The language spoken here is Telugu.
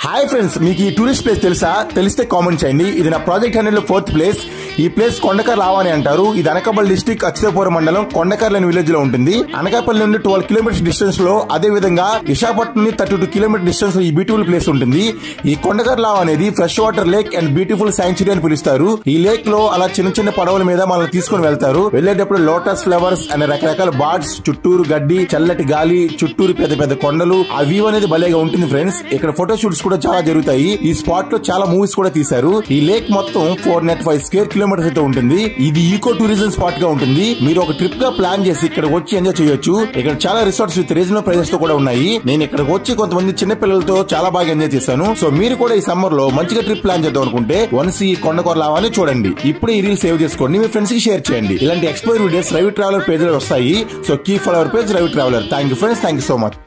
హాయ్ ఫ్రెండ్స్, మీకు ఈ టూరిస్ట్ ప్లేస్ తెలుసా? తెలిస్తే కామెంట్ చేయండి. ఇది నా ప్రాజెక్ట్ 100 లో 4th ప్లేస్. ఈ ప్లేస్ కొండకర్ల ఆవని అంటారు. ఇది అనకాపల్లి డిస్ట్రిక్ట్ అచ్యుతాపురం మండలం కొండకర్ల విలేజ్ లో ఉంటుంది. అనకాపల్లి నుండి 12 కిలోమీటర్స్ డిస్టెన్స్ లో, అదే విధంగా విశాఖపట్నం నుండి 32 కిలోమీటర్ డిస్టెన్స్ లో ఈ బ్యూటిఫుల్ ప్లేస్ ఉంటుంది. ఈ కొండకర్ల ఆవ అనేది fresh water lake and beautiful sanctuary అని పిలుస్తారు. ఈ లేక్ లో అలా చిన్న చిన్న పడవల మీద మనల్ని తీసుకుని వెళ్తారు. వెళ్లేటప్పుడు లోటస్ ఫ్లవర్స్ అనే రకరకాల బార్డ్స్, చుట్టూరు గడ్డి, చల్లటి గాలి, చుట్టూరు పెద్ద పెద్ద కొండలు, ఆ వ్యూ అనేది భలేగా ఉంటుంది ఫ్రెండ్స్. ఇక్కడ ఫోటో షూట్స్ కూడా చాలా జరుగుతాయి. ఈ స్పాట్ లో చాలా మూవీస్ కూడా తీశారు. ఈ లేక్ మొత్తం 405 స్క్వేర్ కిలోమీటర్స్ అయితే ఉంటుంది. ఇది ఈకో టూరిజం స్పాట్ గా ఉంటుంది. మీరు ఒక ట్రిప్ గా ప్లాన్ చేసి ఇక్కడ వచ్చి ఎంజాయ్ చేయొచ్చు. ఇక్కడ చాలా రిసార్ట్స్ విత్ రీజనబుల్ ప్రైజెస్ తో కూడా ఉన్నాయి. నేను ఇక్కడికి వచ్చి కొంతమంది చిన్న పిల్లలతో చాలా బాగా ఎంజాయ్ చేశాను. సో మీరు కూడా ఈ సమ్మర్ లో మంచిగా ట్రిప్ ప్లాన్ చేద్దాం అనుకుంటే వన్స్ ఈ కొండకర్ల ఆవని చూడండి. ఇప్పుడు ఈ రీల్ సేవ్ చేసుకోండి, మీ ఫ్రెండ్స్ కి షేర్ చేయండి. ఇలాంటి explore videos Ravi traveller page లో వస్తాయి. So keep follow our page Ravi traveller. Thank you friends, thank you so much.